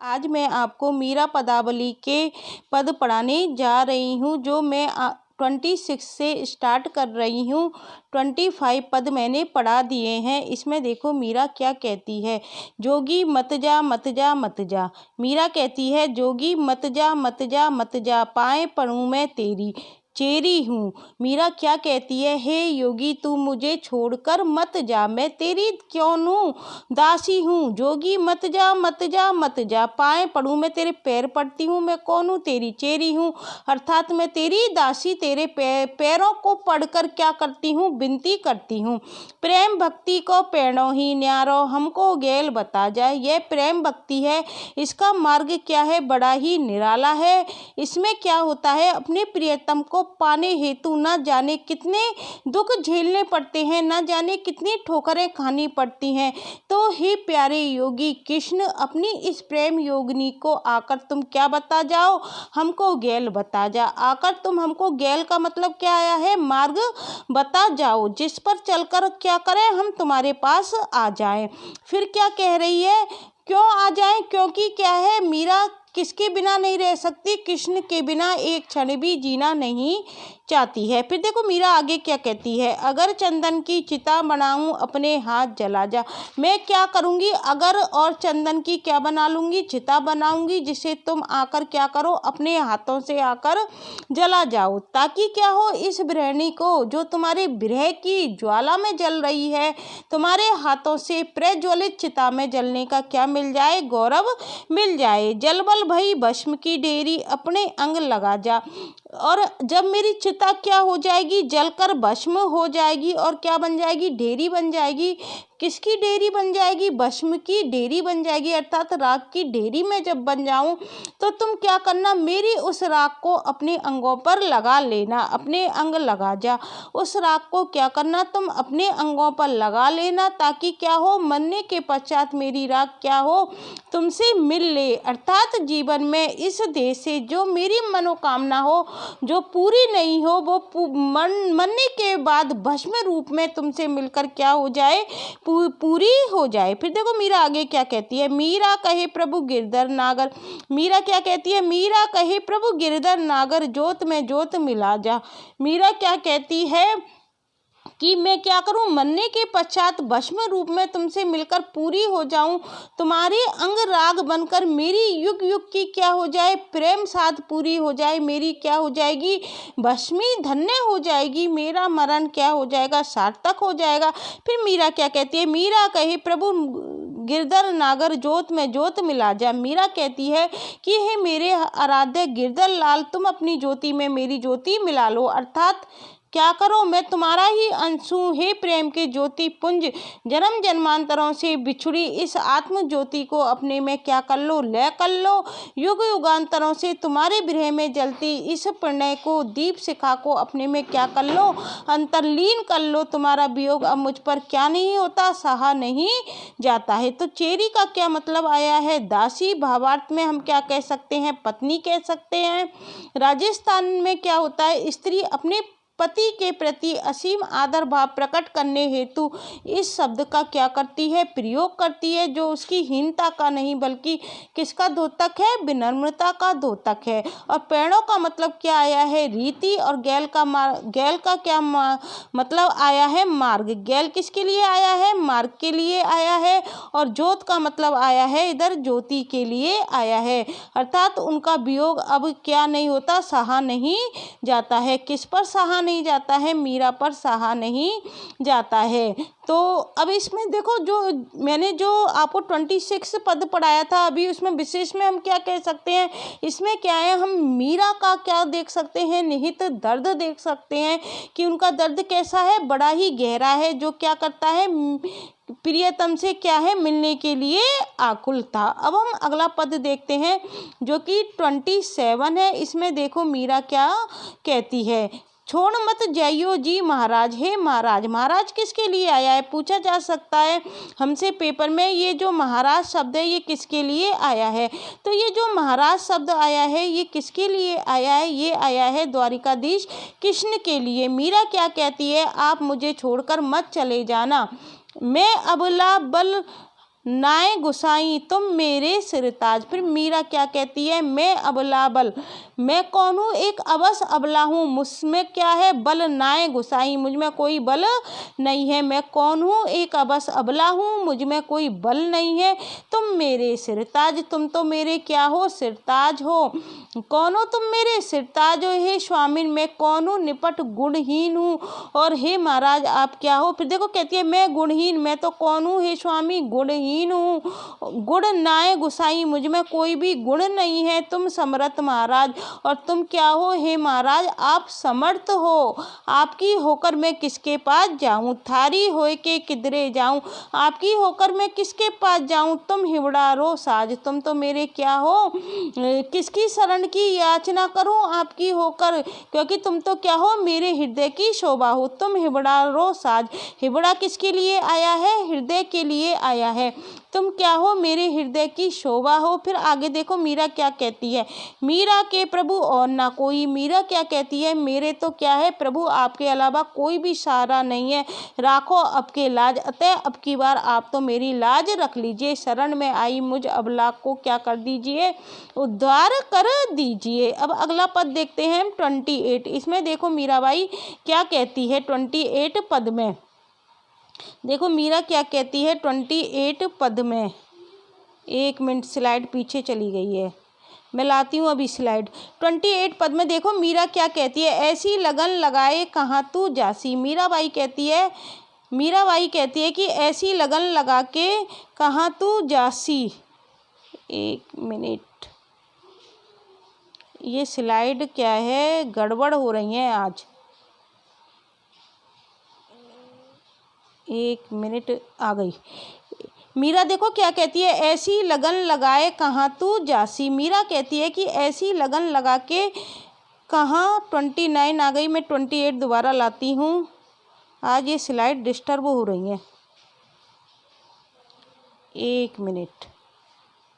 आज मैं आपको मीरा पदावली के पद पढ़ाने जा रही हूँ, जो मैं 26 से स्टार्ट कर रही हूँ। 25 पद मैंने पढ़ा दिए हैं। इसमें देखो मीरा क्या कहती है। जोगी मत जा मत जा मत जा। मीरा कहती है जोगी मत जा मत जा मत जा, पाए पढ़ूं मैं तेरी चेरी हूँ। मीरा क्या कहती है, हे योगी तू मुझे छोड़कर मत जा, मैं तेरी क्यों नूं दासी हूँ। जोगी मत जा मत जा मत जा, पाए पढ़ूं मैं तेरे पैर पड़ती हूँ, मैं कौन हूँ तेरी चेरी हूँ। अर्थात मैं तेरी दासी तेरे पैरों को पढ़कर क्या करती हूँ, विनती करती हूँ। प्रेम भक्ति को पेड़ों ही न्यारो, हमको गेल बता जाए। यह प्रेम भक्ति है, इसका मार्ग क्या है, बड़ा ही निराला है। इसमें क्या होता है, अपने प्रियतम को पाने हेतु न जाने कितने दुख झेलने पड़ते हैं, न जाने कितनी ठोकरें खानी पड़ती हैं। तो हे प्यारे योगी कृष्ण, अपनी इस प्रेम योगिनी को आकर तुम क्या बता जाओ, हमको गेल बता जा। आकर तुम हमको, गेल का मतलब क्या आया है, मार्ग बता जाओ, जिस पर चलकर क्या करें, हम तुम्हारे पास आ जाएं। फिर क्या कह रही है, क्यों आ जाएं, क्योंकि क्या है, मीरा किसके बिना नहीं रह सकती, कृष्ण के बिना एक क्षण भी जीना नहीं चाहती है। फिर देखो मीरा आगे क्या कहती है, अगर चंदन की चिता बनाऊं अपने हाथ जला जा। मैं क्या करूंगी, अगर और चंदन की क्या बना लूंगी, चिता बनाऊंगी, जिसे तुम आकर क्या करो, अपने हाथों से आकर जला जाओ, ताकि क्या हो, इस गृहिणी को जो तुम्हारे विरह की ज्वाला में जल रही है, तुम्हारे हाथों से प्रज्वलित चिता में जलने का क्या मिल जाए, गौरव मिल जाए। जलबल भई भस्म की डेरी, अपने अंग लगा जा। और जब मेरी चिता क्या हो जाएगी, जलकर भस्म हो जाएगी, और क्या बन जाएगी, ढेरी बन जाएगी। किसकी डेरी बन जाएगी, भस्म की डेरी बन जाएगी। अर्थात राख की डेरी में जब बन जाऊं, तो तुम क्या करना, मेरी उस राख को अपने अंगों पर लगा लेना, अपने अंग लगा जा। उस राख को क्या करना, तुम अपने अंगों पर लगा लेना, ताकि क्या हो, मरने के पश्चात मेरी राख क्या हो, तुमसे मिल ले। अर्थात जीवन में इस देह से जो मेरी मनोकामना हो, जो पूरी नहीं हो, वो मरने के बाद भस्म रूप में तुमसे मिलकर क्या हो जाए, पूरी हो जाए। फिर देखो मीरा आगे क्या कहती है, मीरा कहे प्रभु गिरधर नागर। मीरा क्या कहती है, मीरा कहे प्रभु गिरधर नागर, जोत में जोत मिला जा। मीरा क्या कहती है कि मैं क्या करूं, मरने के पश्चात भस्म रूप में तुमसे मिलकर पूरी हो जाऊं, तुम्हारे अंग राग बनकर मेरी युग युग की क्या हो जाए, प्रेम साथ पूरी हो जाए, मेरी क्या हो जाएगी, भस्मी धन्य हो जाएगी, मेरा मरण क्या हो जाएगा, सार्थक हो जाएगा। फिर मीरा क्या कहती है, मीरा कहे प्रभु गिरधर नागर, जोत में जोत मिला जा। मीरा कहती है कि हे मेरे आराध्य गिरधर लाल, तुम अपनी ज्योति में मेरी ज्योति मिला लो। अर्थात क्या करो, मैं तुम्हारा ही अंश हूँ। हे प्रेम के ज्योति पुंज, जन्म जन्मांतरों से बिछुड़ी इस आत्म ज्योति को अपने में क्या कर लो, लय कर लो। युग युगांतरों से तुम्हारे विरह में जलती इस प्रणय को, दीप शिखा को अपने में क्या कर लो, अंतर्लीन कर लो। तुम्हारा वियोग अब मुझ पर क्या नहीं होता, सहा नहीं जाता है। तो चेरी का क्या मतलब आया है, दासी। भावार्थ में हम क्या कह सकते हैं, पत्नी कह सकते हैं। राजस्थान में क्या होता है, स्त्री अपने पति के प्रति असीम आदर भाव प्रकट करने हेतु इस शब्द का क्या करती है, प्रयोग करती है, जो उसकी हीनता का नहीं बल्कि किसका द्योतक है, विनम्रता का द्योतक है। और पेड़ों का मतलब क्या आया है, रीति। और गैल का क्या मतलब आया है, मार्ग। गैल किसके लिए आया है, मार्ग के लिए आया है। और ज्योत का मतलब आया है इधर ज्योति के लिए आया है। अर्थात उनका वियोग अब क्या नहीं होता, सहा नहीं जाता है। किस पर सहा नहीं जाता है, मीरा पर सहा नहीं जाता है। तो अब इसमें देखो, जो मैंने जो आपको 26 पद पढ़ाया था अभी, उसमें विशेष में हम क्या कह सकते हैं, इसमें क्या है, हम मीरा का क्या देख सकते हैं, निहित दर्द देख सकते हैं कि उनका दर्द कैसा है, बड़ा ही गहरा है। जो क्या करता है, प्रियतम से क्या है, मिलने के लिए आकुल था। अब हम अगला पद देखते हैं जो कि 27 है। इसमें देखो मीरा क्या कहती है, छोड़ मत जाइयो जी महाराज। हे महाराज, महाराज किसके लिए आया है, पूछा जा सकता है हमसे पेपर में, ये जो महाराज शब्द है ये किसके लिए आया है। तो ये जो महाराज शब्द आया है ये किसके लिए आया है, ये आया है द्वारिकाधीश कृष्ण के लिए। मीरा क्या कहती है, आप मुझे छोड़कर मत चले जाना, मैं अबला बल नाय गुसाई तुम मेरे सिरताज। फिर मीरा क्या कहती है, मैं अबला बल, मैं कौन हूँ, एक अबस अबला हूँ, मुझमें क्या है बल, नाय गुसाई मुझ में कोई बल नहीं है। मैं कौन हूँ, एक अबस अबला हूँ, मुझ में कोई बल नहीं है। तुम मेरे सिरताज, तुम तो मेरे क्या हो, सिरताज हो। कौन हो तुम, मेरे सिरताज हो। हे स्वामिन मैं कौन हूँ, निपट गुणहीन हूँ, और हे महाराज आप क्या हो। फिर देखो कहती है मैं गुणहीन, मैं तो कौन हूँ, हे स्वामी गुणहीन हूँ, गुण नाय गुसाई मुझ में कोई भी गुण नहीं है। तुम समर्थ महाराज, और तुम क्या हो, हे महाराज आप समर्थ हो। आपकी होकर मैं किसके पास जाऊँ, थारी होए के किधरे जाऊँ, आपकी होकर मैं किसके पास जाऊँ। तुम हिवड़ा रो साज, तुम तो मेरे क्या हो, किसकी शरण की याचना करूं आपकी होकर, क्योंकि तुम तो क्या हो, मेरे हृदय की शोभा हो। तुम हिबड़ा रो साज, हिबड़ा किसके लिए आया है, हृदय के लिए आया है। तुम क्या हो, मेरे हृदय की शोभा हो। फिर आगे देखो मीरा क्या कहती है, मीरा के प्रभु और ना कोई। मीरा क्या कहती है, मेरे तो क्या है प्रभु आपके अलावा कोई भी सहारा नहीं है, राखो आपके लाज, अतः अब की बार आप तो मेरी लाज रख लीजिए। शरण में आई मुझ अबला को क्या कर दीजिए, उद्धार कर दीजिए। अब अगला पद देखते हैं हम 28। इसमें देखो मीराबाई क्या कहती है 28 पद में, देखो मीरा क्या कहती है 28 पद में। एक मिनट, स्लाइड पीछे चली गई है, मैं लाती हूँ अभी स्लाइड। 28 पद में देखो मीरा क्या कहती है, ऐसी लगन लगाए कहाँ तू जासी। मीराबाई कहती है कि ऐसी लगन लगा के कहाँ तू जासी। एक मिनट, ये स्लाइड क्या है, गड़बड़ हो रही है आज। एक मिनट, आ गई। मीरा देखो क्या कहती है, ऐसी लगन लगाए कहाँ तू जासी। मीरा कहती है कि ऐसी लगन लगा के कहाँ, 29 आ गई, मैं 28 दोबारा लाती हूँ। आज ये स्लाइड डिस्टर्ब हो रही है, एक मिनट,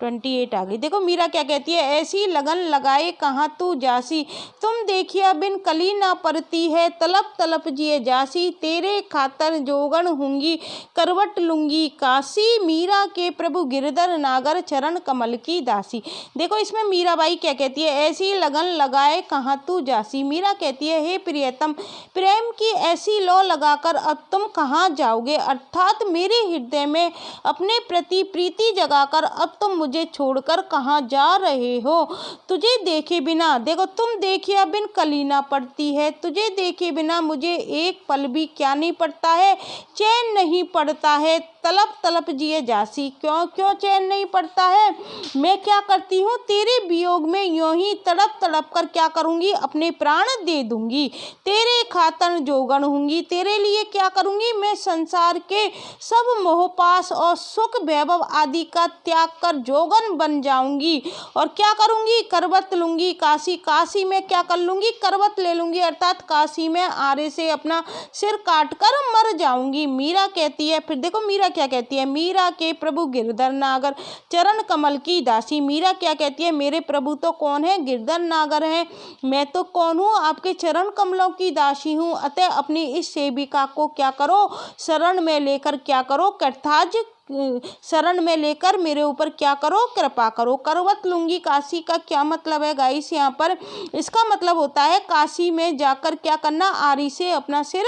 28 आ गई। देखो मीरा क्या कहती है, ऐसी लगन लगाए कहाँ तू जासी, तुम देखिया बिन कली ना परती है, तलप तलप जिए जासी, तेरे खातर जोगन होंगी करवट लूंगी काशी, मीरा के प्रभु गिरधर नागर चरण कमल की दासी। देखो इसमें मीराबाई क्या कहती है, ऐसी लगन लगाए कहाँ तू जासी। मीरा कहती है, हे प्रियतम, प्रेम की ऐसी लौ लगाकर अब तुम कहाँ जाओगे, अर्थात मेरे हृदय में अपने प्रति प्रीति जगाकर अब तुम मुझे छोड़कर कहाँ जा रहे हो। तुझे देखे बिना, देखो तुम देखिए बिन कली ना पड़ती है, तुझे देखे बिना मुझे एक पल भी क्या नहीं पड़ता है, चैन नहीं पड़ता है, तलप तलप जिए जासी। क्यों क्यों चैन नहीं पड़ता है, मैं क्या करती हूँ तेरे वियोग में यूं ही तड़प तड़प कर क्या करूँगी, अपने प्राण दे दूंगी, तेरे खातर जोगन होंगी, तेरे लिए क्या करूँगी, मैं संसार के सब मोहपास और सुख वैभव आदि का त्याग कर जोगन बन जाऊंगी, और क्या करूँगी, करवत लूंगी काशी, काशी में क्या कर लूँगी, करवत ले लूँगी, अर्थात काशी में आरे से अपना सिर काट कर मर जाऊंगी। मीरा कहती है, फिर देखो मीरा क्या कहती है, मीरा के प्रभु गिरधर नागर चरण कमल की दासी। मीरा क्या कहती है, मेरे प्रभु तो कौन है, गिरधर नागर है, मैं तो कौन हूँ, आपके चरण कमलों की दासी हूँ, अतः अपनी इस सेविका को क्या करो, शरण में लेकर क्या करो, करताज शरण में लेकर मेरे ऊपर क्या करो, कृपा करो। करवत लूंगी काशी का क्या मतलब है गाइस, यहाँ पर इसका मतलब होता है काशी में जाकर क्या करना, आरी से अपना सिर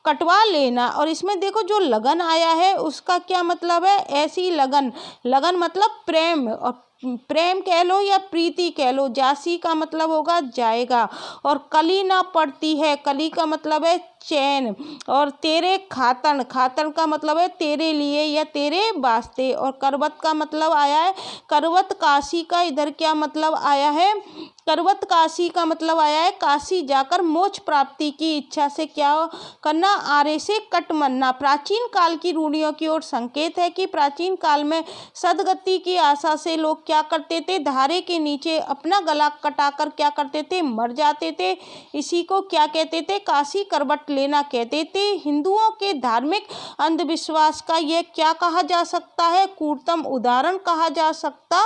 कटवा लेना। और इसमें देखो जो लगन आया है उसका क्या मतलब है, ऐसी लगन, लगन मतलब प्रेम, और प्रेम कह लो या प्रीति कह लो, जासी का मतलब होगा जाएगा, और कली ना पड़ती है, कली का मतलब है चैन, और तेरे खातन, खातन का मतलब है तेरे लिए या तेरे वास्ते, और करवत का मतलब आया है, करवत काशी का इधर क्या मतलब आया है, करवत काशी का मतलब आया है काशी जाकर मोक्ष प्राप्ति की इच्छा से क्या करना, आरे से कट मरना। प्राचीन काल की रूढ़ियों की ओर संकेत है कि प्राचीन काल में सदगति की आशा से लोग क्या करते थे, धारे के नीचे अपना गला कटाकर क्या करते थे, मर जाते थे। इसी को क्या कहते थे, काशी करवट लेना कहते थे। हिंदुओं के धार्मिक अंधविश्वास का यह क्या कहा जा सकता है, क्रूरतम उदाहरण कहा जा सकता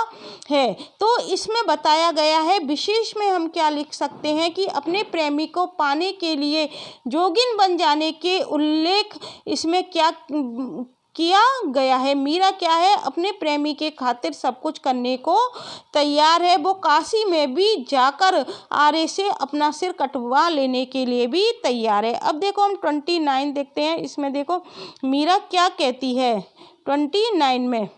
है। तो इसमें बताया गया है, विशेष में हम क्या लिख सकते हैं कि अपने प्रेमी को पाने के लिए जोगिन बन जाने के उल्लेख इसमें क्या किया गया है। मीरा क्या है, अपने प्रेमी के खातिर सब कुछ करने को तैयार है। वो काशी में भी जाकर आर्य से अपना सिर कटवा लेने के लिए भी तैयार है। अब देखो हम 29 देखते हैं। इसमें देखो मीरा क्या कहती है 29 में।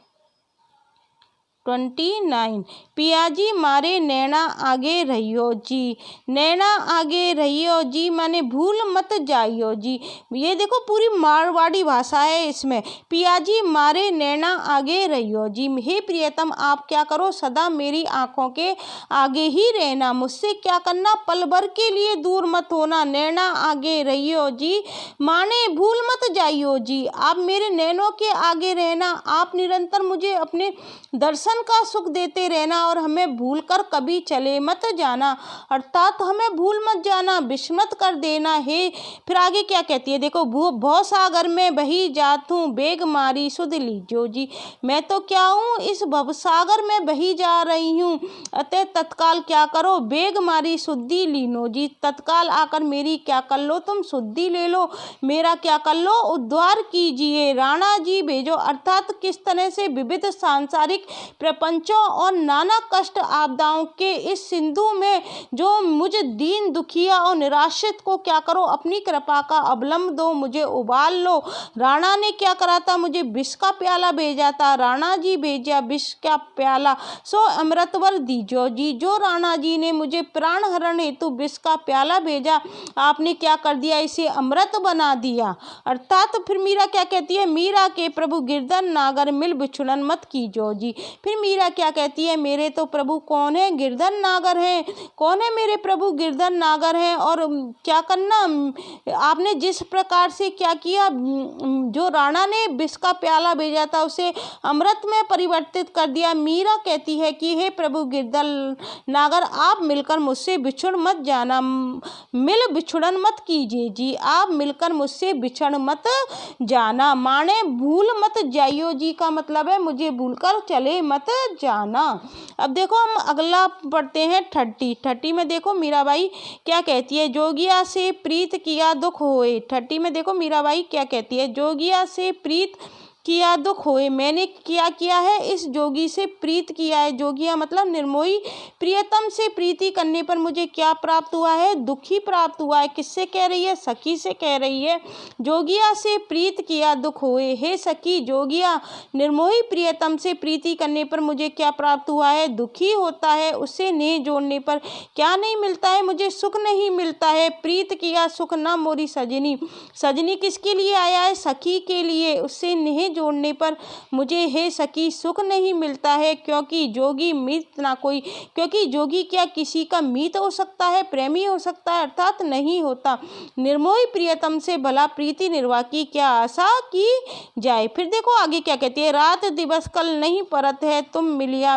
29 पियाजी मारे नैना आगे रहियो जी। नैना आगे रहियो जी माने भूल मत जाइयो जी। ये देखो पूरी मारवाड़ी भाषा है इसमें। पियाजी मारे नैना आगे रहियो जी, हे प्रियतम आप क्या करो, सदा मेरी आंखों के आगे ही रहना, मुझसे क्या करना, पल भर के लिए दूर मत होना। नैना आगे रहियो जी माने भूल मत जाइयो जी, आप मेरे नैनों के आगे रहना, आप निरंतर मुझे अपने दर्शन का सुख देते रहना और हमें भूल कर कभी चले मत जाना, अर्थात हमें भूल मत जाना, विस्मृत कर देना है। फिर आगे क्या कहती है देखो, भव सागर में बही जात हूँ, बेग मारी सुध लीजो जी। मैं तो क्या हूँ, इस भव सागर में बही जा रही हूँ, अतः तत्काल क्या करो, बेग मारी शुद्धि लीनो जी, तत्काल आकर मेरी क्या कर लो, तुम शुद्धि ले लो, मेरा क्या कर लो, उद्धार कीजिए, राणा जी भेजो। अर्थात किस तरह से विविध सांसारिक प्रपंचों और नाना कष्ट आपदाओं के इस सिंधु में जो मुझे दीन दुखिया और निराश्रित को क्या करो, अपनी कृपा का अवलंब दो, मुझे उबाल लो। राणा ने क्या करा था, मुझे विष का प्याला भेजा था, राणा जी भेजा विष का प्याला, सो अमृतवर दीजो जी। जो राणा जी ने मुझे प्राण हरण हेतु विष का प्याला भेजा, आपने क्या कर दिया, इसे अमृत बना दिया। अर्थात फिर मीरा क्या कहती है, मीरा के प्रभु गिरधर नागर मिल बिछुड़न मत कीजो जी। फिर मीरा क्या कहती है, मेरे तो प्रभु कौन है, गिरधर नागर हैं। कौन है मेरे प्रभु, गिरधर नागर हैं। और क्या करना, आपने जिस प्रकार से क्या किया, जो राणा ने विष का प्याला भेजा था उसे अमृत में परिवर्तित कर दिया। मीरा कहती है कि हे प्रभु गिरधर नागर, आप मिलकर मुझसे बिछुड़ मत जाना, मिल बिछुड़न मत कीजिए जी, आप मिलकर मुझसे बिछड़ मत जाना, माने भूल मत जाइयो जी का मतलब है मुझे भूलकर चले मत जाना। अब देखो हम अगला पढ़ते हैं 30 में देखो मीराबाई क्या कहती है, जोगिया से प्रीत किया दुख होए। 30 में देखो मीराबाई क्या कहती है, जोगिया से प्रीत किया दुख होए, मैंने क्या किया है, इस जोगी से प्रीत किया है। जोगिया मतलब निर्मोही, प्रियतम से प्रीति करने पर मुझे क्या प्राप्त हुआ है, दुखी प्राप्त हुआ है। किससे कह रही है, सखी से कह रही है। जोगिया से प्रीत किया दुख होए, हे सखी जोगिया निर्मोही प्रियतम से प्रीति करने पर मुझे क्या प्राप्त हुआ है, दुखी होता है। उससे नेह जोड़ने पर क्या नहीं मिलता है, मुझे सुख नहीं मिलता है। प्रीत किया सुख न मोरी सजनी, सजनी किसके लिए आया है, सखी के लिए, उससे नेह जोड़ने पर मुझे हे सखी सुख नहीं मिलता है। क्योंकि जोगी मीत ना कोई, क्योंकि जोगी क्या किसी का मीत हो सकता है, प्रेमी हो सकता है, अर्थात नहीं होता। निर्मोही प्रियतम से भला प्रीति निर्वाह की क्या आशा की जाए। फिर देखो आगे क्या कहती है, रात दिवस कल नहीं परत है, तुम मिलिया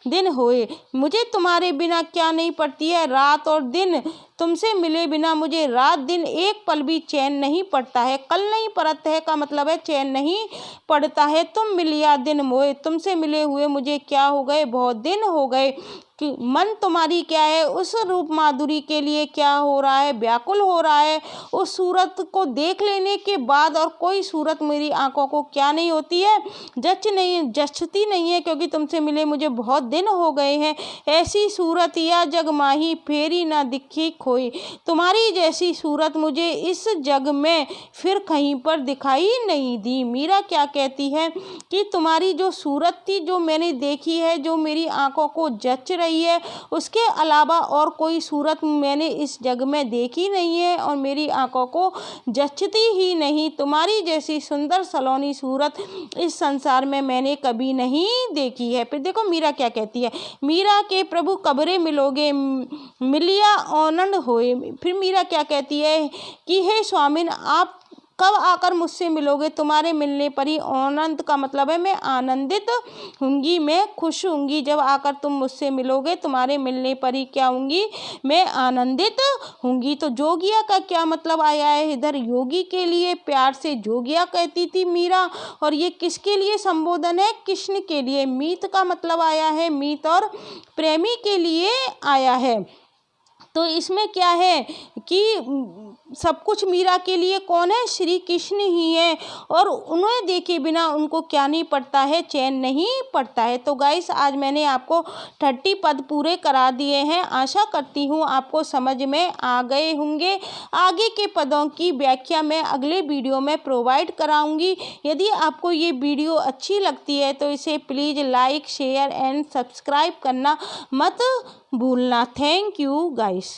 दिन होए, मुझे तुम्हारे बिना क्या नहीं पड़ती है, रात और दिन तुमसे मिले बिना मुझे रात दिन एक पल भी चैन नहीं पड़ता है। कल नहीं परत है का मतलब है चैन नहीं पड़ता है। तुम मिलिया दिन मोए, तुमसे मिले हुए मुझे क्या हो गए, बहुत दिन हो गए। कि मन तुम्हारी क्या है, उस रूप माधुरी के लिए क्या हो रहा है, व्याकुल हो रहा है। उस सूरत को देख लेने के बाद और कोई सूरत मेरी आंखों को क्या नहीं होती है, जचती नहीं है, क्योंकि तुमसे मिले मुझे बहुत दिन हो गए हैं। ऐसी सूरत या जग माही फेरी ना दिखी खोई, तुम्हारी जैसी सूरत मुझे इस जग में फिर कहीं पर दिखाई नहीं दी। मीरा क्या कहती है कि तुम्हारी जो सूरत थी, जो मैंने देखी है, जो मेरी आंखों को जच रही है, उसके अलावा और कोई सूरत मैंने इस जग में देखी नहीं है और मेरी आंखों को जचती ही नहीं। तुम्हारी जैसी सुंदर सलोनी सूरत इस संसार में मैंने कभी नहीं देखी है। फिर देखो मीरा क्या कहती है, मीरा के प्रभु कबरे मिलोगे मिलिया आनंद होए। फिर मीरा क्या कहती है कि हे स्वामिन आप कब आकर मुझसे मिलोगे, तुम्हारे मिलने पर ही आनंद का मतलब है मैं आनंदित होंगी, मैं खुश होंगी। जब आकर तुम मुझसे मिलोगे, तुम्हारे मिलने पर ही क्या होंगी, मैं आनंदित होंगी। तो जोगिया का क्या मतलब आया है इधर, योगी के लिए प्यार से जोगिया कहती थी मीरा, और ये किसके लिए संबोधन है, कृष्ण के लिए। मीत का मतलब आया है मीत और प्रेमी के लिए आया है। तो इसमें क्या है कि सब कुछ मीरा के लिए कौन है, श्री कृष्ण ही है, और उन्हें देखे बिना उनको क्या नहीं पड़ता है, चैन नहीं पड़ता है। तो गाइस आज मैंने आपको 30 पद पूरे करा दिए हैं। आशा करती हूँ आपको समझ में आ गए होंगे। आगे के पदों की व्याख्या मैं अगले वीडियो में प्रोवाइड कराऊंगी। यदि आपको ये वीडियो अच्छी लगती है तो इसे please like share and subscribe करना मत भूलना। Thank you guys.